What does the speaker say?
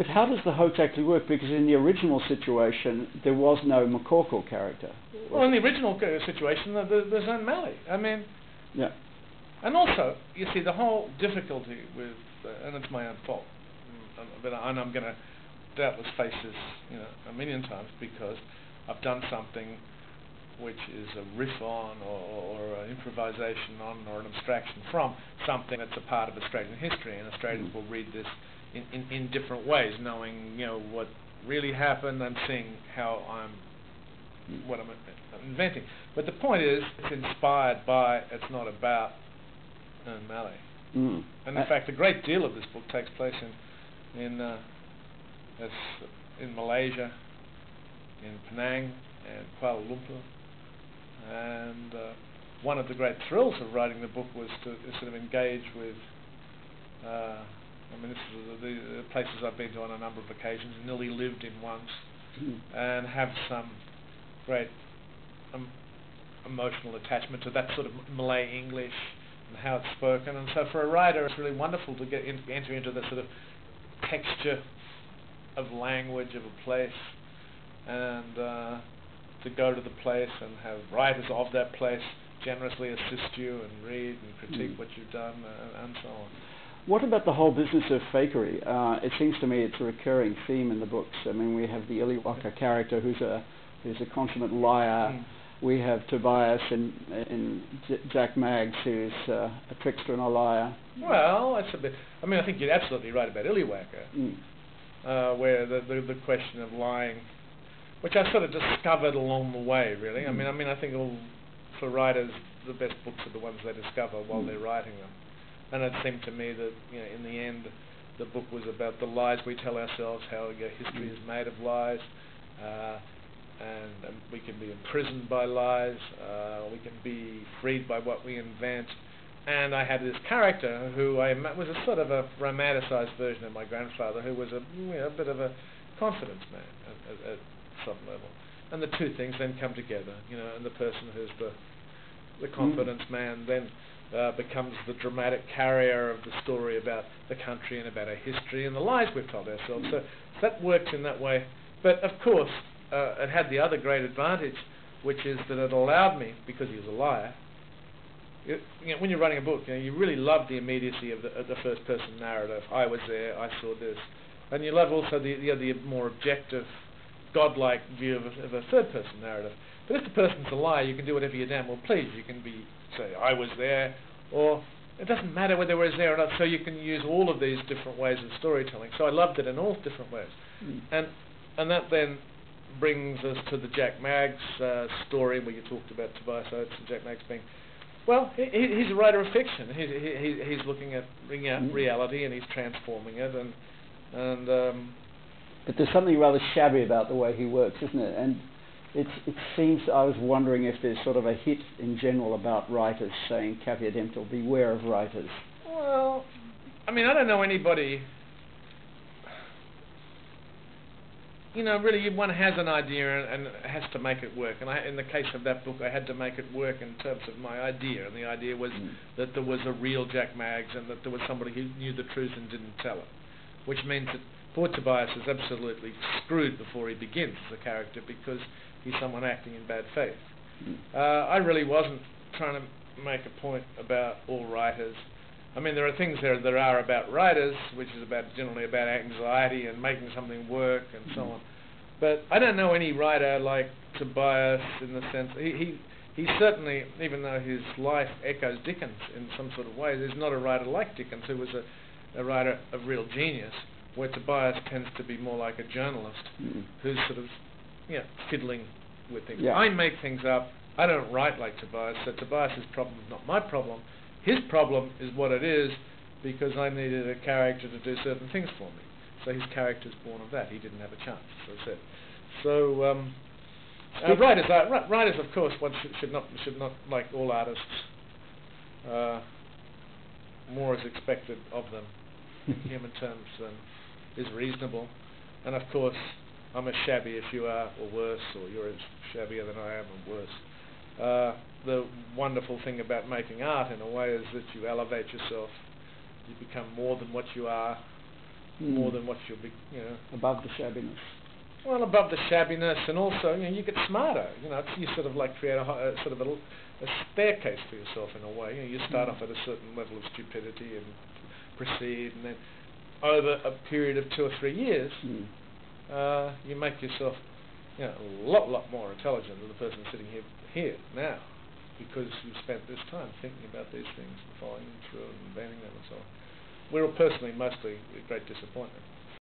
But how does the hoax actually work? Because in the original situation, there was no McCorkle character. Well, in the original situation, there's no Malley. I mean, yeah. And also, you see, the whole difficulty with, and it's my own fault, and I'm going to doubtless face this, a million times, because I've done something which is a riff on, or an improvisation on, or an abstraction from something that's a part of Australian history, and Australians will read this in different ways, knowing what really happened and seeing how what I'm inventing. But the point is, it's inspired by, it's not about Malley. And in fact, a great deal of this book takes place in Malaysia, in Penang and Kuala Lumpur. And one of the great thrills of writing the book was to sort of engage with, this is the places I've been to on a number of occasions, nearly lived in once, and have some great emotional attachment to that sort of Malay English and how it's spoken. And so for a writer, it's really wonderful to enter into the sort of texture of language of a place, and to go to the place and have writers of that place generously assist you and read and critique what you've done, and so on. What about the whole business of fakery? It seems to me it's a recurring theme in the books. I mean, we have the Iliwaka character who's a consummate liar. We have Tobias in Jack Maggs, who's a trickster and a liar. Well, that's a bit. I think you're absolutely right about Iliwaka, where the question of lying, which I sort of discovered along the way, really. I think for writers, the best books are the ones they discover while they're writing them. And it seemed to me that, in the end, the book was about the lies we tell ourselves, how history is made of lies, and we can be imprisoned by lies, we can be freed by what we invent. And I had this character who was a sort of a romanticized version of my grandfather, who was a bit of a confidence man at some level. And the two things then come together, and the person who's the confidence man then becomes the dramatic carrier of the story about the country and about our history and the lies we've told ourselves. So that works in that way. But of course, it had the other great advantage, which is that it allowed me, because he was a liar, when you're writing a book, you really love the immediacy of the first-person narrative. I was there, I saw this. And you love also the more objective, godlike view of a third-person narrative. But if the person's a liar, you can do whatever you damn well please. You can say, I was there, or it doesn't matter whether I was there or not, so you can use all of these different ways of storytelling. So I loved it in all different ways. And that then brings us to the Jack Maggs story, where you talked about Tobias Oates and Jack Maggs being, well, he's a writer of fiction. He's looking at reality, and he's transforming it, and but there's something rather shabby about the way he works, isn't it? And it seems, I was wondering if there's sort of a hit in general about writers saying, caveat emptor, beware of writers. Well, I don't know anybody. Really, one has an idea and has to make it work. And in the case of that book, I had to make it work in terms of my idea. And the idea was that there was a real Jack Maggs, and that there was somebody who knew the truth and didn't tell it. Which means that poor Tobias is absolutely screwed before he begins as a character, because he's someone acting in bad faith. I really wasn't trying to make a point about all writers. There are things there that are about writers, which is generally about anxiety and making something work and so on. But I don't know any writer like Tobias, in the sense he certainly, even though his life echoes Dickens in some sort of way, there's not a writer like Dickens who was a writer of real genius, where Tobias tends to be more like a journalist who's sort of fiddling with things. I make things up. I don't write like Tobias, so Tobias's problem is not my problem. His problem is what it is, because I needed a character to do certain things for me. So his character's born of that. He didn't have a chance, as I said. So writers, of course, one should not, like all artists, more is expected of them in human terms than is reasonable. And of course, I'm as shabby as you are, or worse, or you're as shabbier than I am, or worse. The wonderful thing about making art, in a way, is that you elevate yourself. You become more than what you are, more than what you'll be, above the shabbiness. Well, above the shabbiness, and also, you get smarter. You sort of like create a sort of a staircase for yourself in a way. You start off at a certain level of stupidity and proceed, and then over a period of 2 or 3 years, you make yourself, a lot more intelligent than the person sitting here now, because you've spent this time thinking about these things and following them through and inventing them and so on. We're personally mostly a great disappointment.